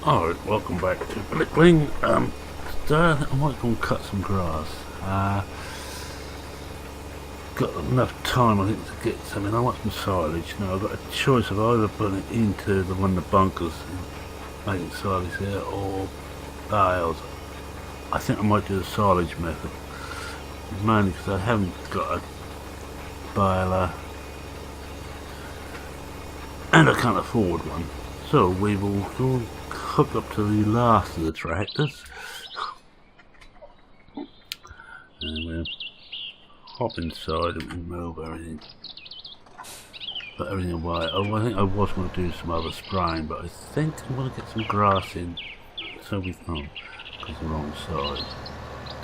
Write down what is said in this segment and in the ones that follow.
Alright, welcome back to Blickling. Today I might go and cut some grass. Got enough time, I think, to get something. I want some silage. Now I've got a choice of either putting it into one of the bunkers and making silage there, or bales. I think I might do the silage method, mainly because I haven't got a baler and I can't afford one. So we will go hook up to the last of the tractors and we'll hop inside and remove everything, put everything away. Oh, I think I was going to do some other spraying, but I think I'm going to get some grass in, so we because the wrong side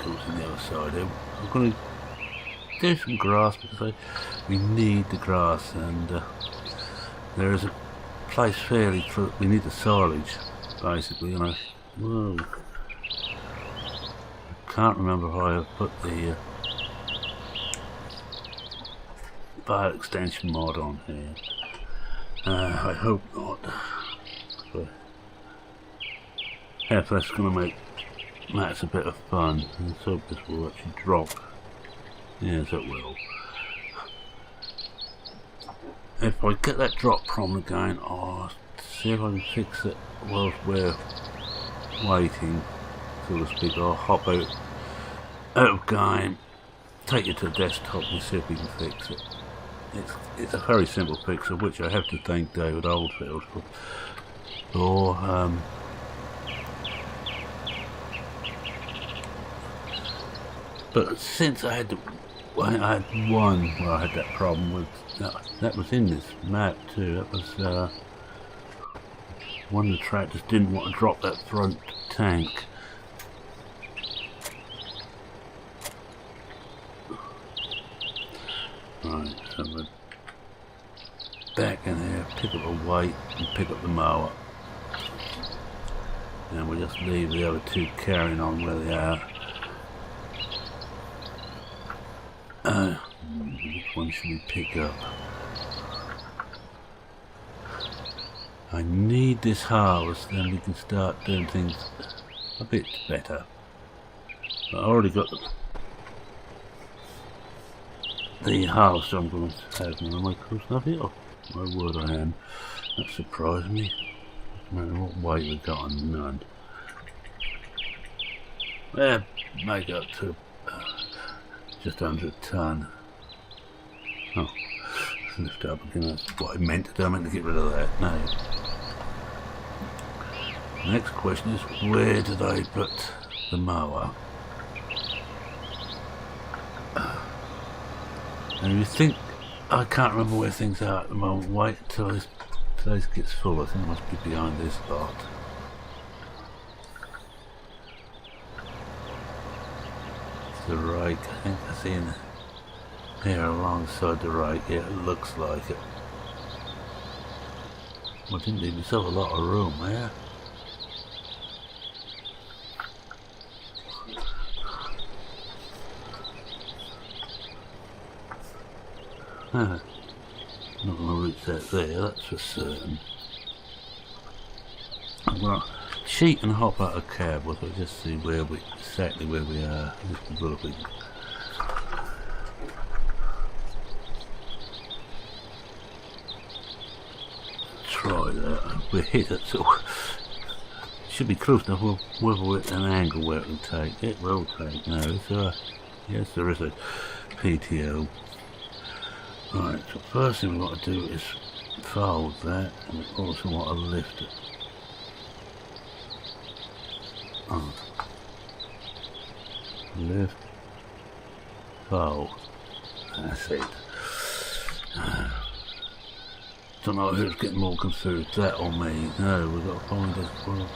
goes in the other side. I'm going to do some grass because we need the grass, and there is a place fairly for, we need the silage basically, and I can't remember if I have put the bar extension mod on here. I hope not. So, if that's going to make Matt's a bit of fun, let's hope this will actually drop. Yes, it will. If I get that drop problem again, I'll see if I can fix it whilst we're waiting, so to speak. I'll hop out of game, take it to the desktop and see if we can fix it. It's a very simple fix, of which I have to thank David Oldfield for but since I had one where I had that problem with, that was in this map too. That was one of the tractors didn't want to drop that front tank. Right, so we're back in here, pick up a weight and pick up the mower. And we'll just leave the other two carrying on where they are. Which one should we pick up? I need this harvest, then we can start doing things a bit better. But I already got the harvester I'm going to have now. Am I close enough here? Oh, my word, I am. That surprised me. No matter what weight we got on, none. Make up to just under a ton. Oh, lift up again. That's what I meant to do. I meant to get rid of that. No. The next question is, where did I put the mower? And you think I can't remember where things are at the moment. Wait until this gets full. I think it must be behind this lot. It's the rake. I think I see in here alongside the rake. Yeah, it looks like it. I didn't leave myself a lot of room there. Not going to reach that there, that's for certain. I'm going to cheat and hop out of cab with it, just see exactly where we are. Just a little bit. Try that. We hit it, so should be close enough. Whether we're at an angle where it will take. It will take. No, it's yes, there is a PTO. Right, so first thing we've got to do is fold that, and we also want to lift it. Lift, fold. That's it. Don't know who's getting more confused, that or me. No, we've got to find it. Well,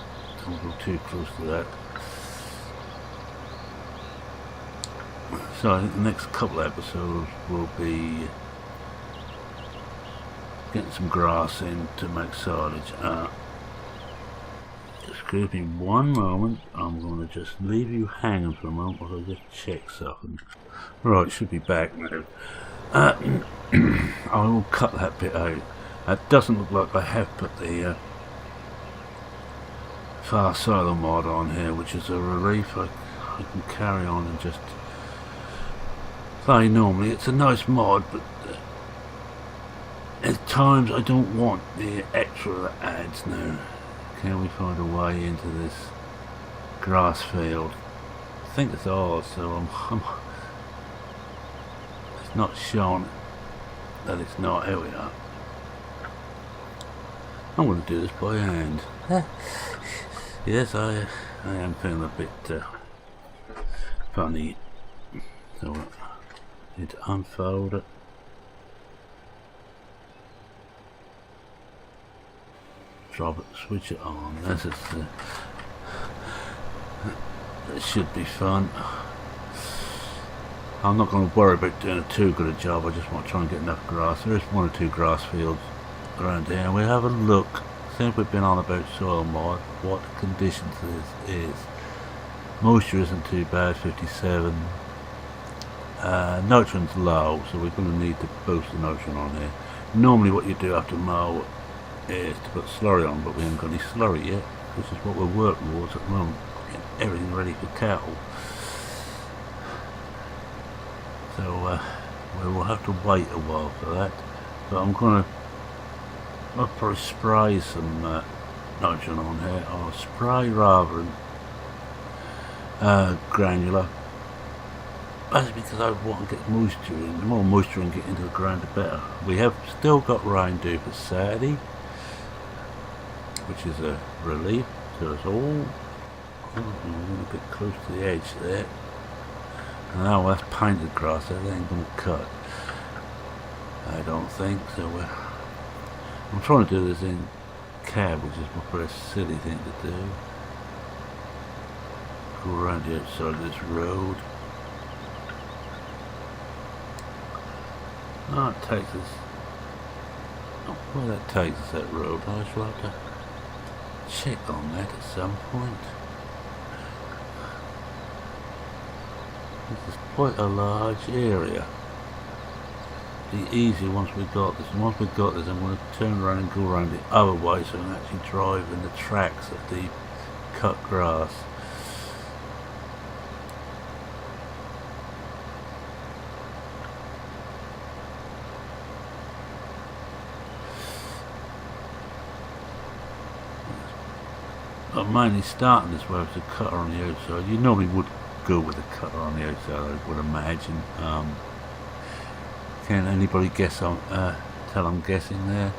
don't go too close to that. So I think the next couple of episodes will be getting some grass in to make silage. Excuse me one moment, I'm going to just leave you hanging for a moment while I just check something. Right, should be back now. I will cut that bit out. It doesn't look like I have put the far silo mod on here, which is a relief. I can carry on and just play normally. It's a nice mod, but at times I don't want the extra that adds now. Can we find a way into this grass field? I think it's ours, so it's not shown that it's not. Here we are. I'm going to do this by hand. Yes, I am feeling a bit funny. So I need to unfold it. Drop it, switch it on. This is it should be fun. I'm not going to worry about doing too good a job. I just want to try and get enough grass. There is 1 or 2 grass fields around here. We have a look. Since we've been on about soil mod, what conditions this is. Moisture isn't too bad, 57. Nitrogen's low, so we're going to need to boost the nitrogen on here. Normally what you do after mow is to put slurry on, but we haven't got any slurry yet, which is what we're working towards at the moment, getting everything ready for cattle. So we will have to wait a while for that, but I'll probably spray some nitrogen on here. I'll spray rather than granular, basically because I want to get moisture in. The more moisture and get into the ground, the better. We have still got rain due for Saturday, which is a relief to us all. I'm a bit close to the edge there. And now that's painted grass, that ain't going to cut, I don't think. So I'm trying to do this in cab, which is a very silly thing to do. Go around the outside of this road. Oh, it takes us. Oh, where that takes us, that road. I shall have to check on that at some point. This is quite a large area. Be easy once we've got this. And once we've got this, I'm going to turn around and go around the other way so I can actually drive in the tracks of the cut grass. I'm mainly starting this way with the cutter on the outside. You normally would go with a cutter on the outside, I would imagine. Can anybody guess? Tell I'm guessing there.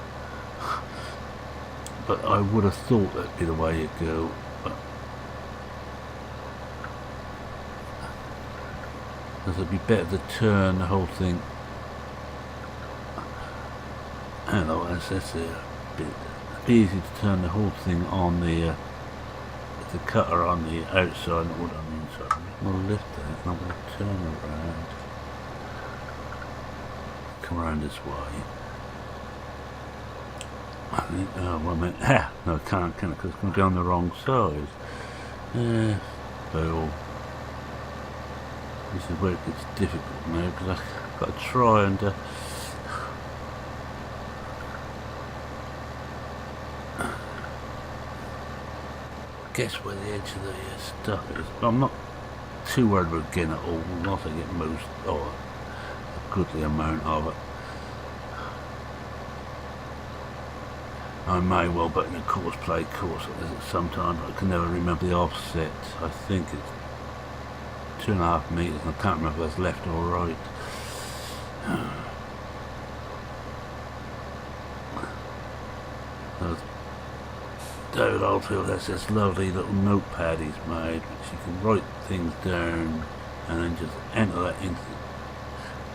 But I would have thought that'd be the way you go. Because it'd be better to turn the whole thing. Hello, that's a bit easy to turn the whole thing on the cutter on the outside and wood on the inside. I'm going to lift that and I'm going to turn around. Come around this way. I think, oh, well, I mean, no, I can't, because it's going to be on the wrong side. Well, this is where it gets difficult now, because I've got to try and guess where the edge of the stuff is. But I'm not too worried about getting it all, unless I get most, or a goodly amount of it. I may well, but in a play course sometimes I can never remember the offset. I think it's 2.5 meters, and I can't remember if that's left or right. David Oldfield has this lovely little notepad he's made, which you can write things down and then just enter that into,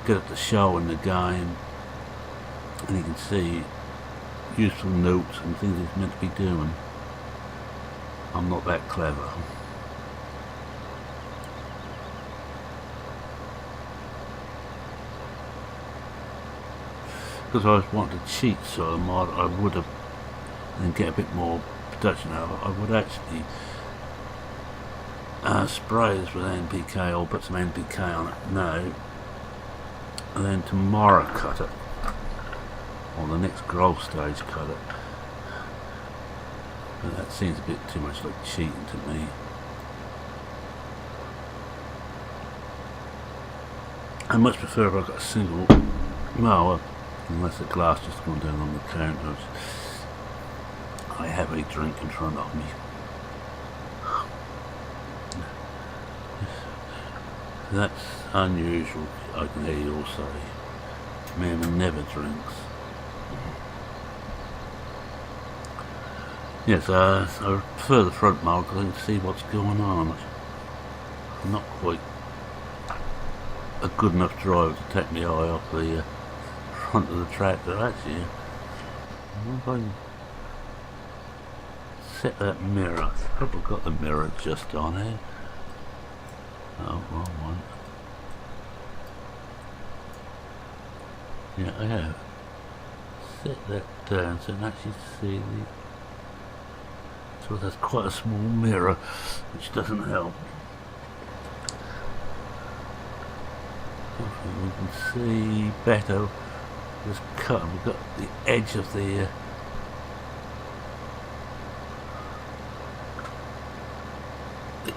get it to show in the game, and you can see useful notes and things he's meant to be doing. I'm not that clever. Because I was wanting to cheat soil mod, I would have, and get a bit more production out of it, I would actually spray this with NPK, or put some NPK on it now, and then tomorrow cut it, or the next growth stage cut it. But that seems a bit too much like cheating to me. I much prefer if I've got a single mower, unless the glass just gone down on the counter. I have a drink in front of me. That's unusual, I can hear you all say. Man never drinks. Yes, I prefer the front mower because I can see what's going on. I'm not quite a good enough driver to take my eye off the front of the tractor. Actually, I wonder if I can set that mirror. I hope I've got the mirror just on here. Oh, wrong one. Yeah, I have. Set that down so I can actually see the... So that's quite a small mirror, which doesn't help. Hopefully we can see better. Just cut. We've got the edge of the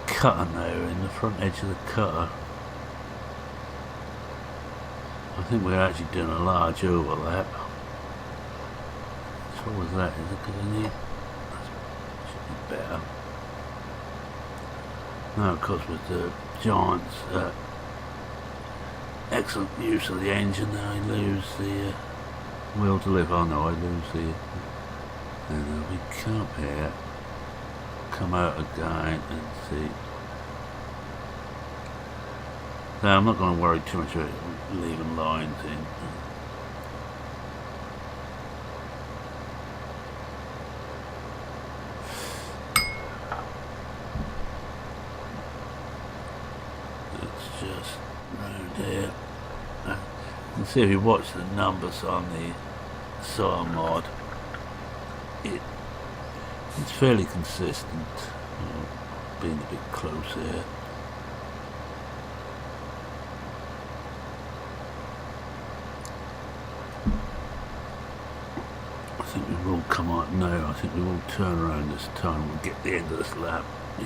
cutter now, in the front edge of the cutter. I think we're actually doing a large overlap. So what was that? Is it because I need... should be better. Now of course with the Giant's excellent use of the engine, now I lose the will to live. Oh no, I lose the... and we come here, come out again and see. Now I'm not going to worry too much about leaving lines in. Let's just round here. You can see if you watch the numbers on the soil mod, it's fairly consistent. Being a bit close here. I think we will come out now. I think we will turn around this time. We'll get the end of this lap. We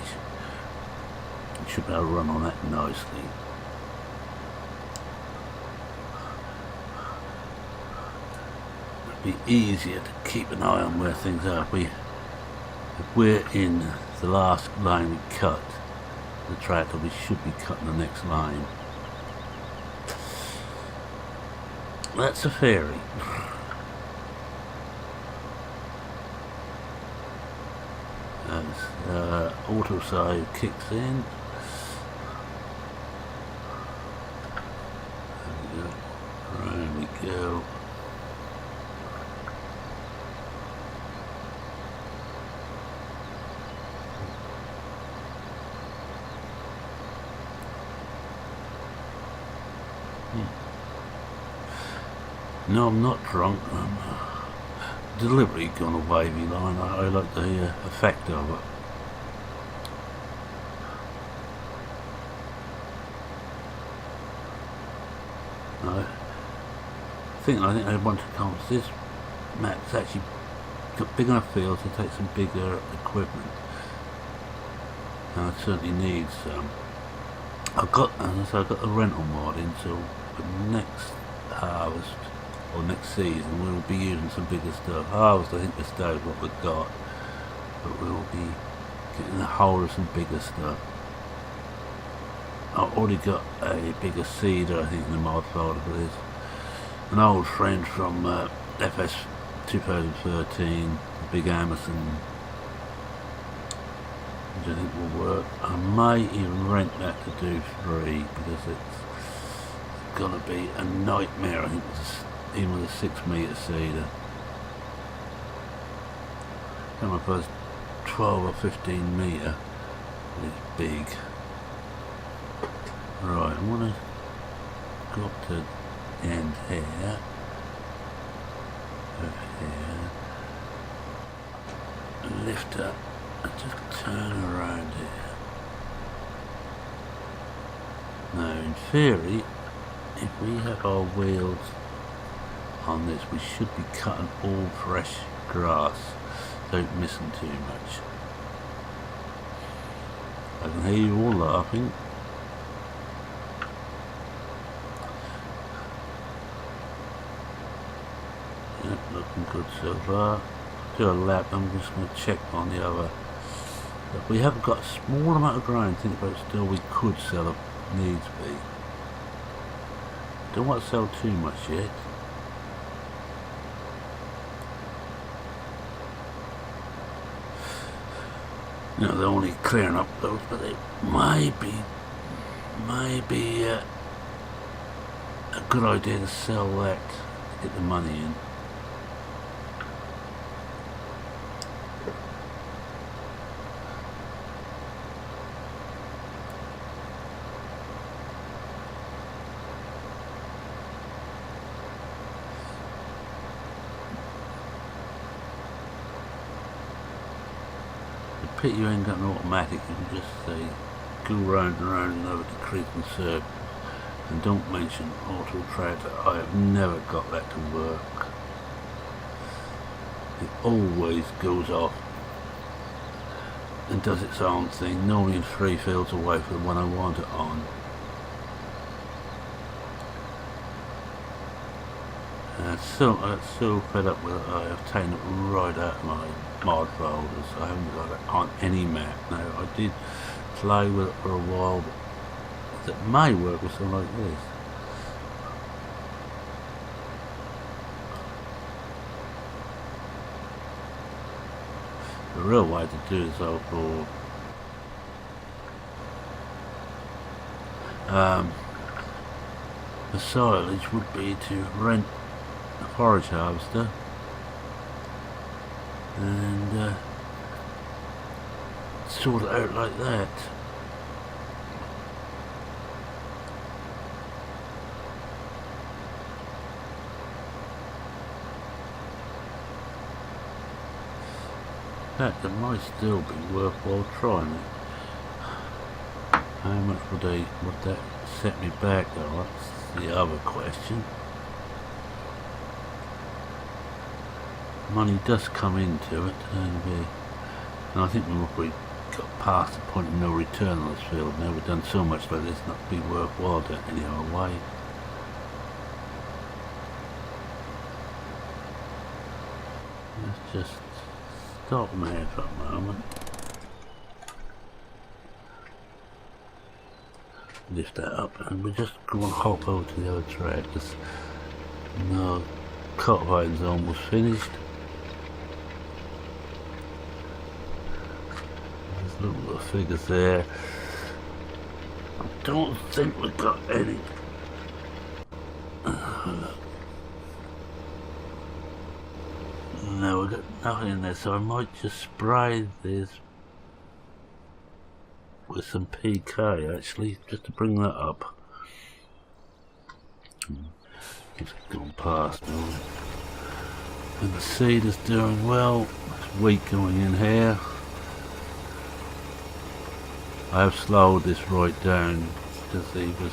should be able to run on that nicely. It'll be easier to keep an eye on where things are. If we're in the last line we cut the tractor, we should be cutting the next line. That's a fairy. As auto save kicks in. There we go. No, I'm not drunk. I'm deliberately gone a wavy line. I like the effect of it. I think I want to come to this map's actually got big enough fields to take some bigger equipment. And I certainly need some. I've got the rental mod until the next harvest or next season. We will be using some bigger stuff. Harvest, I think we stayed what we've got, but we will be getting a hold of some bigger stuff. I've already got a bigger seeder, I think, in the mod folder for this. An old friend from FS 2013, the Big Amazon, which I think will work. I may even rent that to do free because it's gonna be a nightmare. I think even with a 6 metre seeder. And my first 12 or 15 metre, it's big. Right, I want to go up to the end here. Over here. Lift up and just turn around here. Now, in theory, if we have our wheels on this, we should be cutting all fresh grass. don't missing too much. I can hear you all laughing. Yep, looking good so far. Do a lap, I'm just going to check on the other. But we have got a small amount of grain, think about still we could sell if needs be. Don't want to sell too much yet. You know, they're only clearing up those, but it might be a good idea to sell that to get the money in. Pity you ain't got an automatic, you can just say go round and round and over decreasing circle. And don't mention auto tractor, I have never got that to work. It always goes off and does its own thing, normally in 3 fields away from the one I want it on. I'm so fed up with it, I have taken it right out of my mod folders. I haven't got it on any map now. I did play with it for a while, but it may work with something like this. The real way to do this OldBor, the silage would be to rent a forage harvester and sort it out like that. In fact, it might still be worthwhile trying it. How much would that set me back though? That's the other question. Money does come into it, and I think we got past the point of no return on this field now. We've done so much like this not to be worthwhile doing any other way. Let's just stop there for a moment. Lift that up, and we're just going to hop over to the other track. No, cultivating's almost finished. Look at the figures there. I don't think we've got any. No, we've got nothing in there, so I might just spray this with some PK actually, just to bring that up. It's gone past now. And the seed is doing well. It's wheat going in here. I have slowed this right down because he was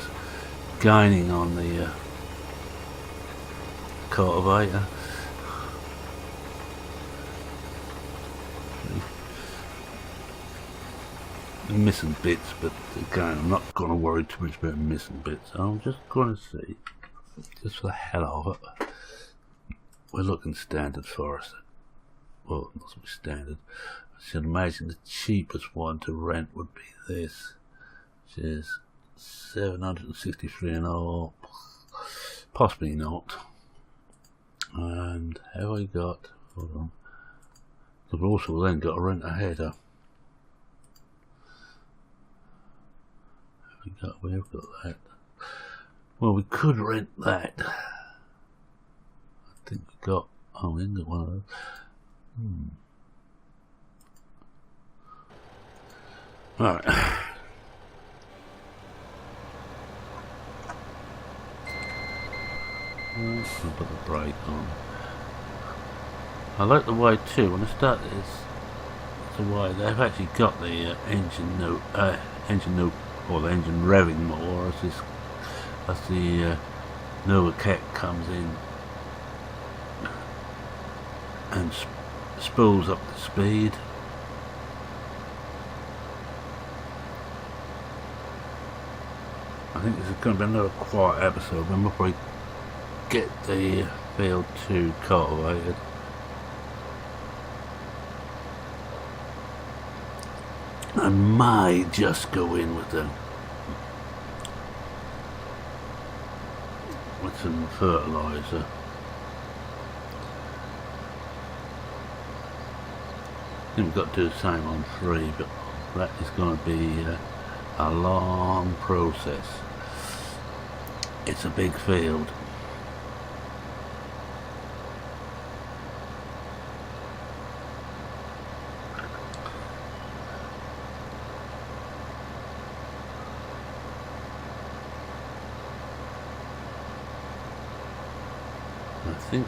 gaining on the cultivator. Missing bits, but again I'm not going to worry too much about missing bits. I'm just going to see, just for the hell of it, we're looking standard forest. Well, not so standard. I should imagine the cheapest one to rent would be this, which is 763 and all, possibly not. And have I got? Hold on. We've also then got to rent a header. We've got that. Well, we could rent that. I think we've got. Oh, we ain't got one of those. Alright. I'll put the brake on. I like the way too, when I start this, the way they've actually got the engine note, or the engine revving more as the Nova Cat comes in and Spool's up to speed. I think this is going to be another quiet episode. We'll probably get the field 2 cultivated. I might just go in with them with some fertilizer. I think we've got to do the same on 3, but that is going to be a long process. It's a big field. I think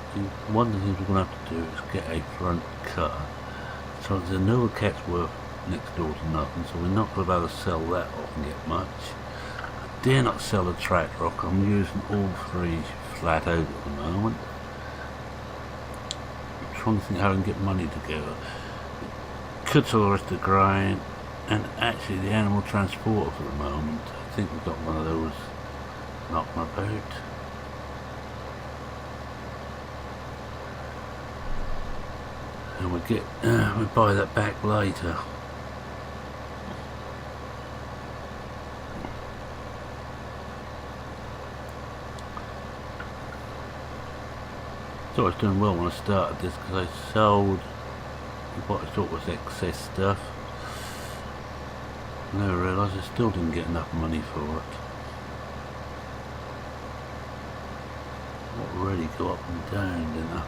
one of the things we're going to have to do is get a front cutter. So there's a newer Catsworth next door to nothing, so we're not going to be able to sell that off and get much. I dare not sell the track rock. I'm using all 3 flat out at the moment. I'm trying to think how I can get money together. Could sell the rest of the grain, and actually the animal transporter for the moment. I think we've got one of those knocking about. And we buy that back later. So I was doing well when I started this because I sold what I thought was excess stuff. And I realised I still didn't get enough money for it. What really go up and down, didn't I?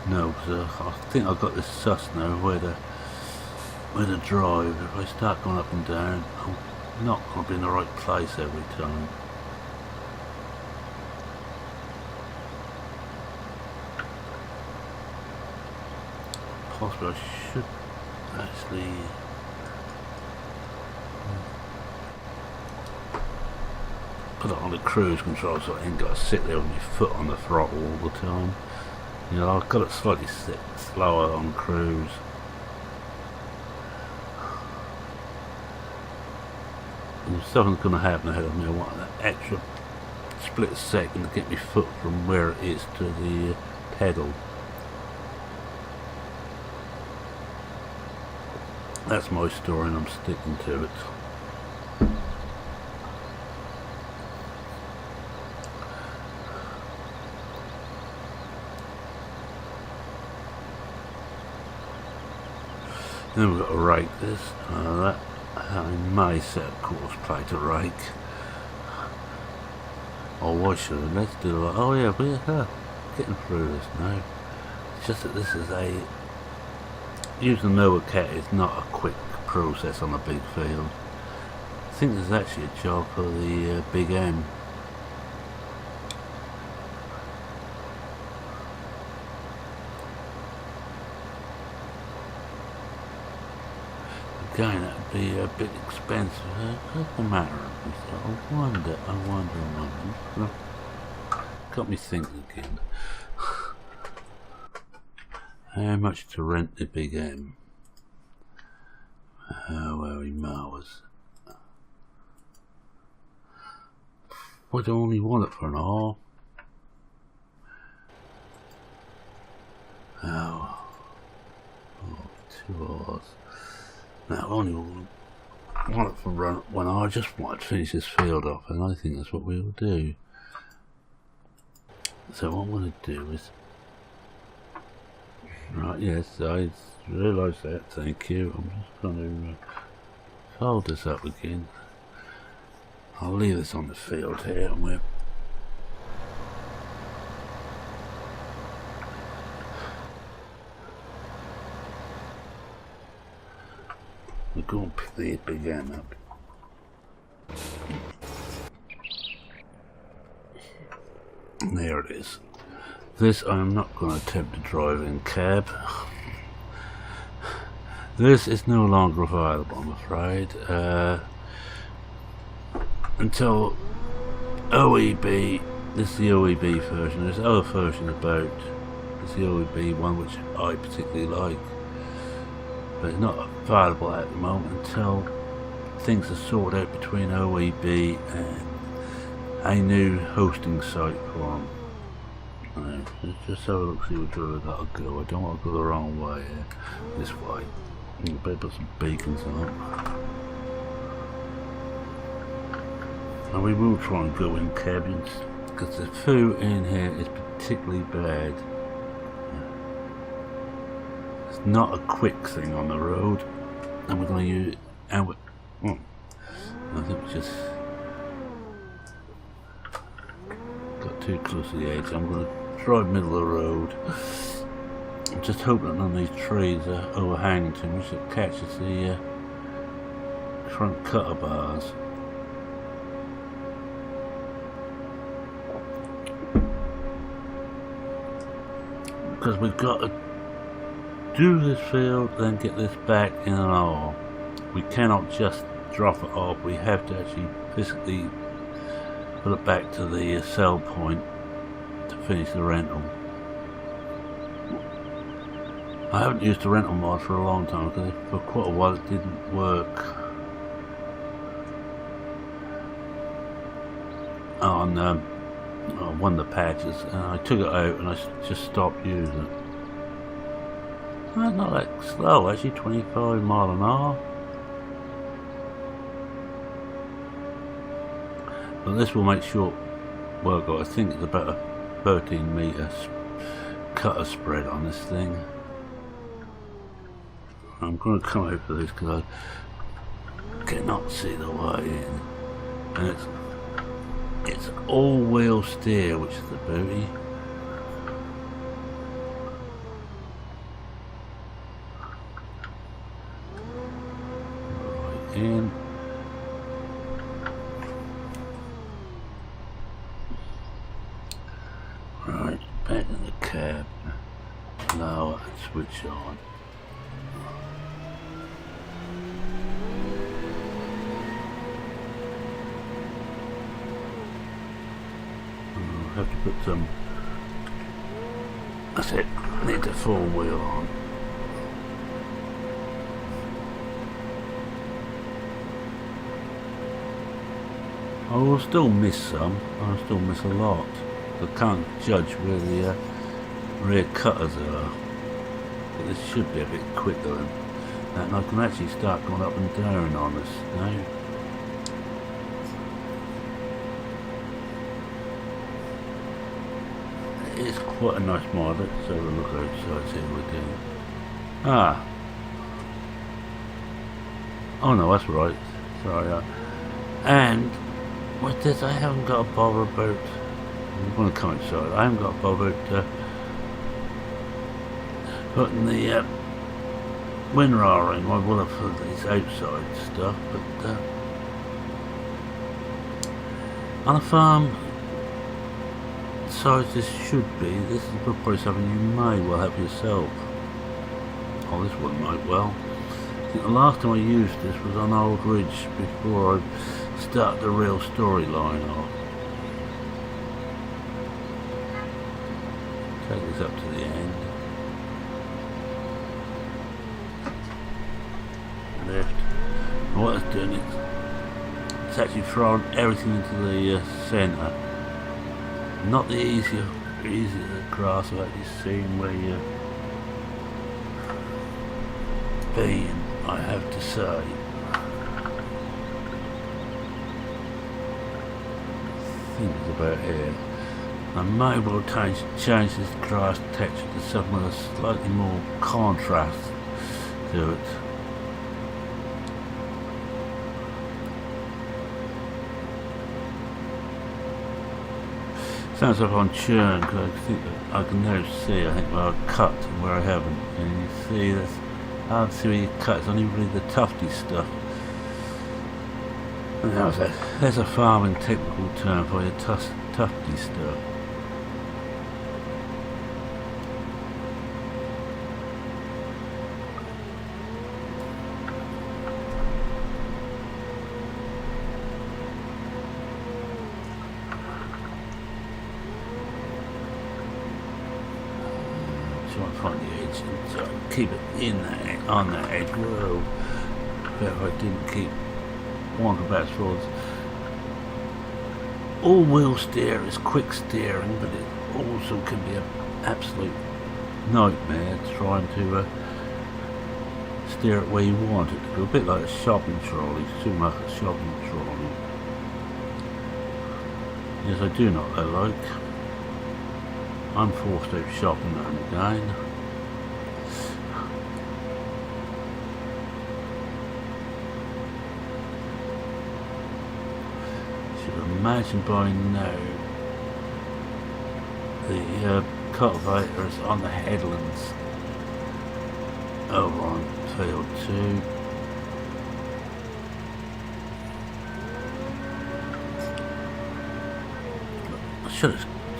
No, because I think I've got this sus now where to drive. If I start going up and down, I'm not going to be in the right place every time. Possibly I should actually put it on the cruise control so I ain't got to sit there with my foot on the throttle all the time. You know, I've got it slightly slower on cruise. And if something's going to happen ahead of me, I want that extra split second to get my foot from where it is to the pedal. That's my story and I'm sticking to it. Then we've got to rake this. That I may set a course plate to rake. Or why should I? Let's do like, oh yeah, we're getting through this now. It's just that this is using a Noah cat is not a quick process on a big field. I think there's actually a job for the Big M. Again, that would be a bit expensive. What's the matter? I wonder. Got me thinking again. How much to rent the Big M? Where are we mowers? Would I only want it for an hour? Oh, 2 hours. Now, I only want it for 1 hour. I just want to finish this field off, and I think that's what we will do. So what I'm going to do is... Right, yes, I realise that, thank you. I'm just going to fold this up again. I'll leave this on the field here, and we're going to pick the Big M up. There it is. This I'm not going to attempt to drive in cab. This is no longer available, I'm afraid. Until OEB, this is the OEB version. There's other versions about It's the OEB one which I particularly like, but it's not available at the moment until things are sorted out between OEB and a new hosting site for them. Right, let's just have a look, see which way I gotta go. I don't want to go the wrong way here. This way. Better put some beacons on. And we will try and go in cabins, because the food in here is particularly bad. It's not a quick thing on the road, and we're going to use it. And I think we just got too close to the edge. I'm going to try middle of the road. I'm just hoping that none of these trees are overhanging too much. It catches the front cutter bars. Because we've got to do this field, then get this back in an hour. We cannot just drop it off. We have to actually physically put it back to the sell point to finish the rental. I haven't used the rental mod for a long time because for quite a while it didn't work on one of the patches, and I took it out and I just stopped using it. That's not that slow, actually, 25 miles an hour. But this will make short work. I think it's about a 13 metre cutter spread on this thing. I'm going to come out for this because I cannot see the way in, and it's all-wheel steer, which is the beauty. Right in. Right, back in the cab. Lower and switch on. Have to put some. That's it. I need the full wheel on. I will still miss some. I'll still miss a lot. I can't judge where the rear cutters are. But this should be a bit quicker than that, and I can actually start going up and down on this now. It's quite a nice mod. Let's have a look outside, see what we're doing. Ah. Oh no, that's right. Sorry. And with this, I haven't got a bother about. I'm going to come outside. I haven't got a bother about putting the wind roller in. I would have for this outside stuff, but on a farm size this should be, this is probably something you may well have yourself. Oh, this one might well. I think the last time I used this was on Old Ridge before I started the real storyline off. Take this up to the end. Left. And what it's doing is it's actually throwing everything into the centre. Not the easier grass of actually seeing where you're being, I have to say. I think it's about here. I may well change this grass texture to something with a slightly more contrast to it. Sounds like I'm churn because I think that I can now see, I think, where I've cut and where I haven't. And you see that's hard to see where you cut, it's only really the tufty stuff. And there's a farming technical term for your tufty stuff. try and find the edge and try and keep it in that, on that edge. Whoa. But if I didn't keep wandering back towards. All-wheel steer is quick steering, but it also can be an absolute nightmare trying to steer it where you want it to go. A bit like a shopping trolley, it's too much a shopping trolley. Yes, I do not like. I'm forced out shopping now and again. Imagine by now the cultivators on the headlands over on field 2. I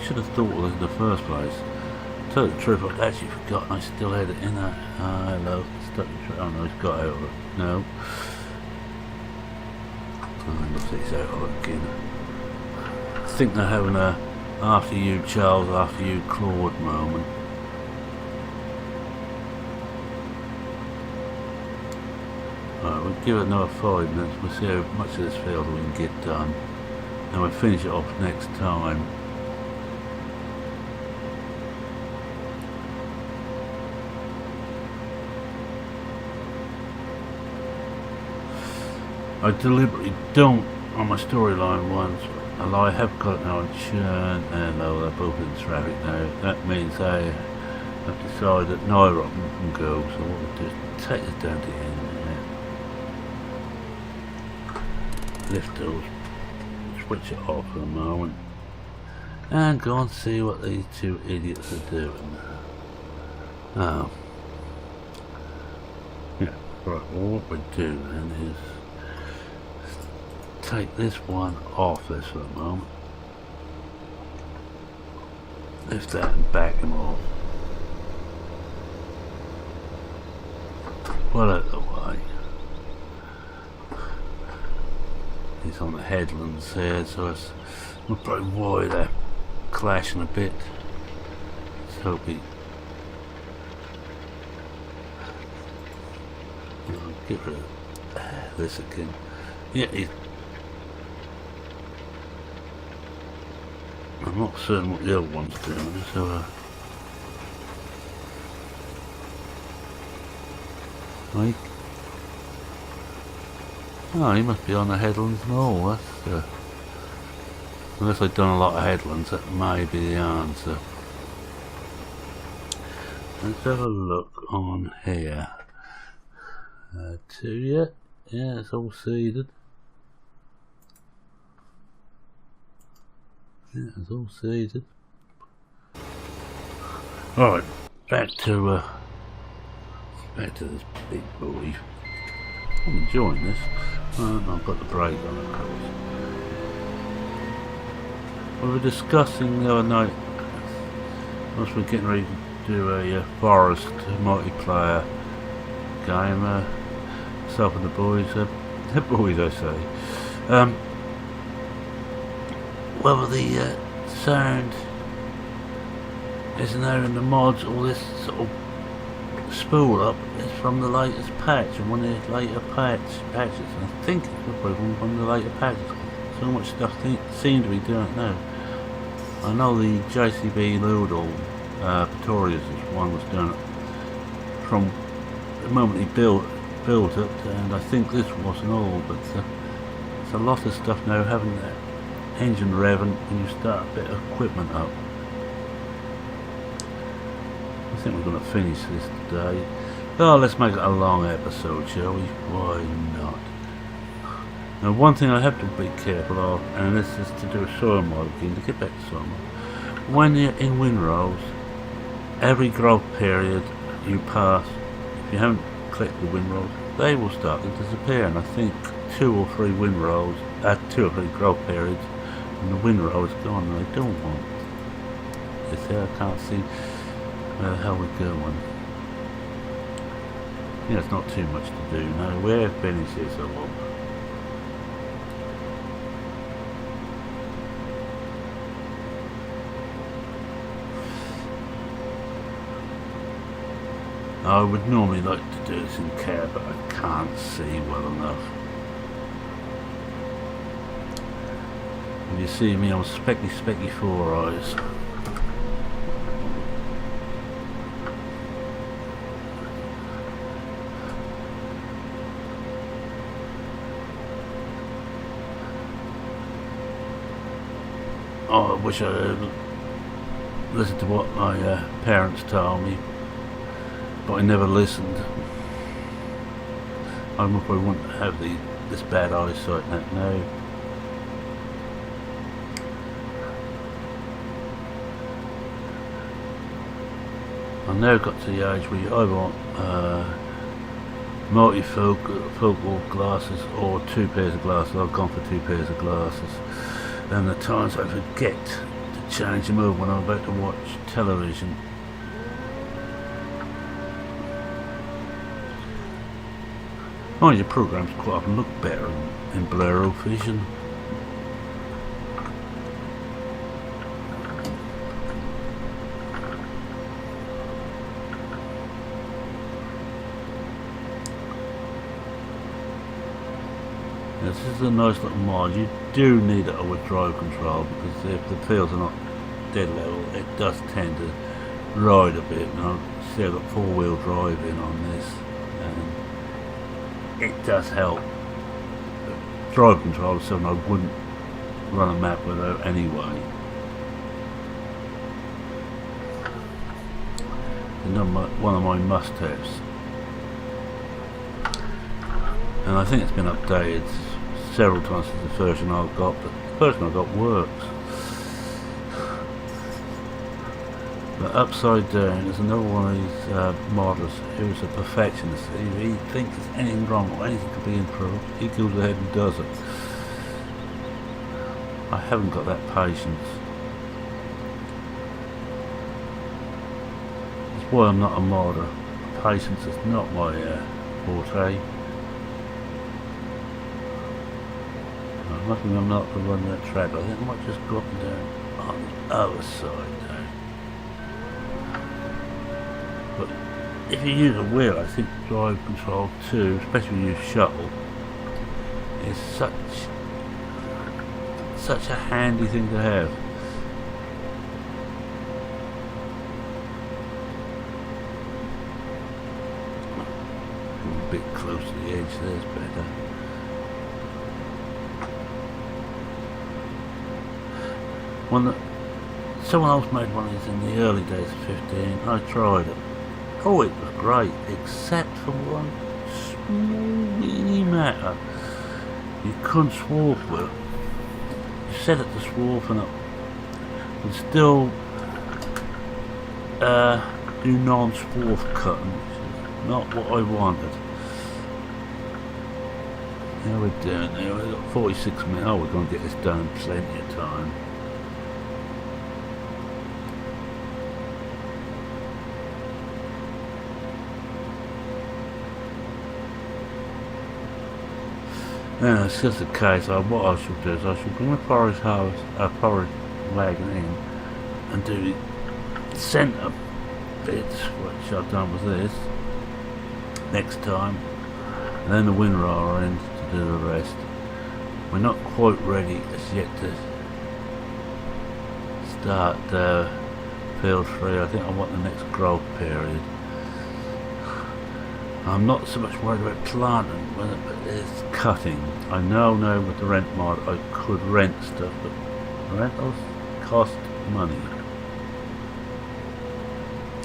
should have thought of it in the first place. To tell the truth, I'd actually forgotten I still had it in that. Hello, stuck the trip. Oh no, it's got out of it. No. Oh, looks like it's out of it again. I think they're having a after you Charles, after you Claude moment. Right, we'll give it another 5 minutes, we'll see how much of this field we can get done. And we'll finish it off next time. I deliberately don't on my storyline ones. Although I have got it now on churn and they're both in traffic now. That means I have decided that neither of them can go, so what we'll do is take this down to the end there. Lift those, switch it off for a moment, and go and see what these two idiots are doing. Oh. Yeah, right, well what we do then is take this one off this for a moment. Lift that and back him off. Well out of the way. He's on the headlands here, so it's probably why they're clashing a bit. Let's hope he. Get rid of this again. Yeah, he's. I'm not certain what the other one's doing, so like, oh, he must be on the headlands and all. That's unless I've done a lot of headlands, that may be the answer. Let's have a look on here. 2 yet? Yeah, it's all seeded. Yeah, it's all seeded. Alright, back to this big boy. I'm enjoying this. I've got the brake on, of course. We were discussing the other night, once we're getting ready to do a forest multiplayer game, myself and the boys, I say. Whether the sound isn't there in the mods, all this sort of spool up is from the latest patch and one of the later patches. And I think it's probably one of the later patches. So much stuff seems to be doing it now. I know the JCB Loodle Pretorius one was doing it from the moment he built it, and I think this wasn't all, but there's a lot of stuff now having that engine revving when you start a bit of equipment up. I think we're going to finish this today. Oh, let's make it a long episode, shall we? Why not? Now, one thing I have to be careful of, and this is to do a soil mod again, to get back to soil mod. When you're in windrows, every growth period you pass, if you haven't clicked the windrows, they will start to disappear. And I think 2 or 3 windrows, 2 or 3 growth periods, and the windrow is gone, and I don't want it. You see, I can't see where the hell we're going. Yeah, it's not too much to do now. We're finished this all. I would normally like to do this in cab, but I can't see well enough. If you see me, I'm specky four eyes. Oh, I wish I had listened to what my parents told me, but I never listened. I probably wouldn't have this bad eyesight now. I've now got to the age where I want multifocal glasses or 2 pairs of glasses. I've gone for 2 pairs of glasses, and the times I forget to change them over when I'm about to watch television. Mind your programs quite often look better in blurry vision. This is a nice little mod. You do need it with drive control, because if the fields are not dead level, it does tend to ride a bit. Now, see, I've got 4-wheel drive in on this, and it does help. Drive control is something I wouldn't run a map without anyway. One of my must-haves, and I think it's been updated several times since the version I've got, but the version I've got works. But Upside Down is another one of these models who's a perfectionist. If he thinks there's anything wrong or anything could be improved, he goes ahead and does it. I haven't got that patience. That's why I'm not a modder. Patience is not my forte. Luckily I'm not to run that track. I think I might just drop down on the other side now. But if you use a wheel, I think drive control 2, especially when you use shuttle, is such a handy thing to have. A bit close to the edge, there's better. Someone else made one of these in the early days of 15. I tried it. Oh, it was great, except for one small matter. You couldn't swarf with it. You set it to swarf and it would still do non-swarf cutting, which is not what I wanted. How are we doing there? We've got 46 minutes. Oh, we're going to get this done in plenty of time. Yeah, it's just the case. What I should do is I should bring my porridge wagon in and do the centre bits, which I've done with this, next time, and then the windrower in to do the rest. We're not quite ready as yet to start field 3. I think I want the next growth period. I'm not so much worried about planting with it, but it's cutting. I know now with the rent mod I could rent stuff, but rentals cost money.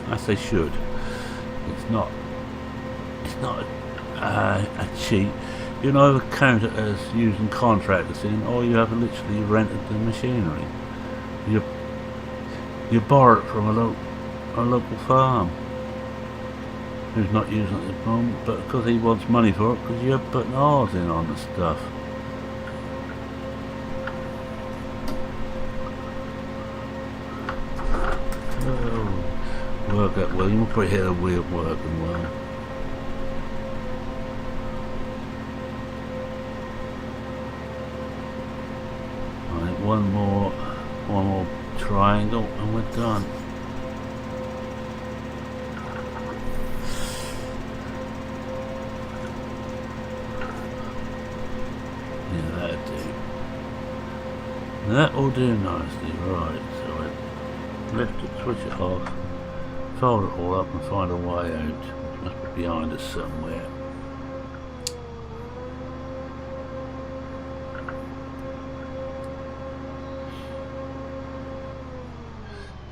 As they should. It's not a cheat. You can either count it as using contractors in, or you have literally rented the machinery. You borrow it from a local farm who's not using it at the moment, but because he wants money for it, because you're putting ours in on the stuff. Oh, work that well. You will probably hear the wheel working well. Right, one more triangle and we're done. That will do nicely, right, so I lift it, switch it off, fold it all up and find a way out, which must be behind us somewhere.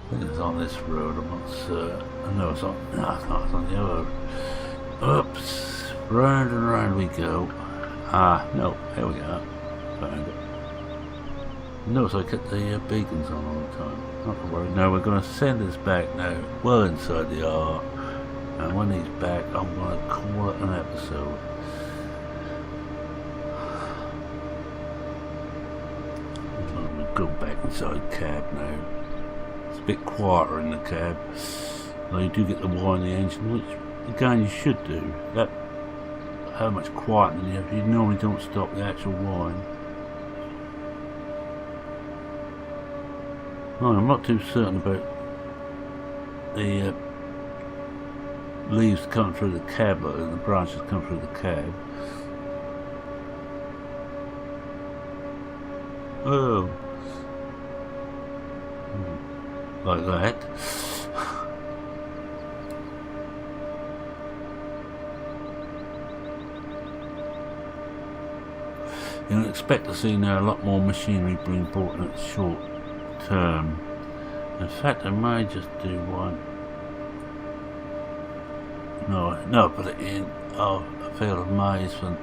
I think it's on this road, I'm not certain. No, it's on, no, it's not, it's on the other. Oops, round and round we go. Ah, no, here we are, found it. Notice I kept the beacons on all the time. Not to worry. Now we're going to send this back now, well inside the R. And when he's back, I'm going to call it an episode. We'll go back inside cab now. It's a bit quieter in the cab. Now you do get the whine in the engine, which again you should do. That how much quieter than you normally don't stop the actual whine. Oh, I'm not too certain about the leaves coming through the cab, but the branches come through the cab. Oh, like that. You can expect to see now a lot more machinery being brought in at short term. In fact, I may just do one. No, put it in. Oh, a field of maize for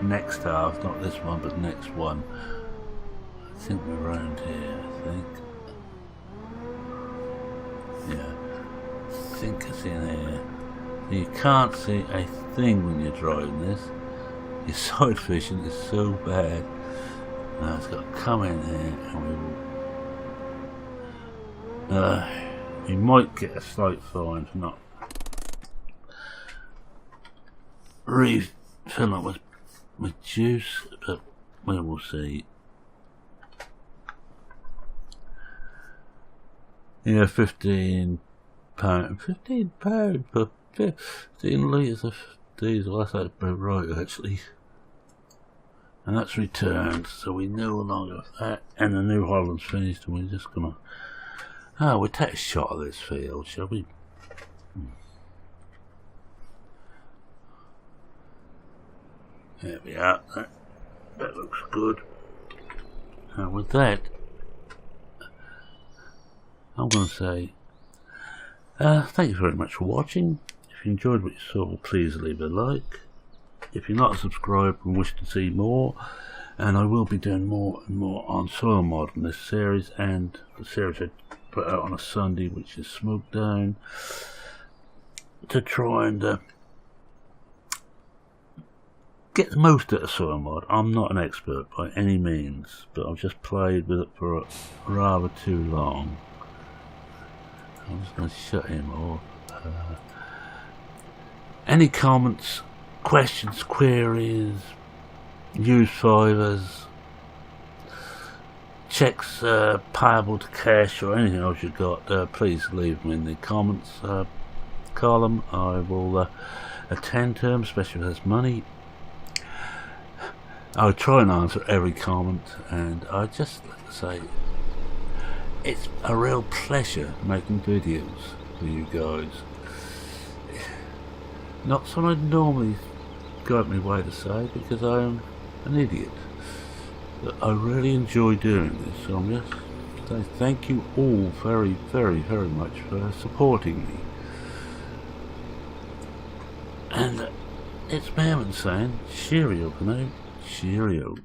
next half, not this one, but next one. I think we're around here. I think. Yeah, I think it's in here. You can't see a thing when you're driving this. Your side vision is so bad. Now it's got to come in here, and we will. You might get a slight fine for not refilling up with juice, but we will see. Yeah, £15 per 15 litres of diesel. That's about right, actually. And that's returned, so we no longer have that. And the New Holland's finished, and we're just gonna. Oh, we'll take a shot of this field, shall we? There we are. That looks good. And with that, I'm going to say thank you very much for watching. If you enjoyed what you saw, please leave a like. If you're not subscribed and wish to see more, and I will be doing more and more on soil mod in this series, and the series I put out on a Sunday, which is Smoke Down, to try and get the most out of soil mod. I'm not an expert by any means, but I've just played with it for rather too long. I'm just going to shut him off. Any comments, questions, queries, use fivers, checks payable to cash, or anything else you've got, please leave them in the comments column. I will attend to them, especially if there's money. I'll try and answer every comment, and I'd just like to say it's a real pleasure making videos for you guys. Not something I'd normally go out my way to say, because I'm an idiot. But I really enjoy doing this, so I'm just saying thank you all very, very, very much for supporting me. And it's Mammon saying cheerio for now. Cheerio.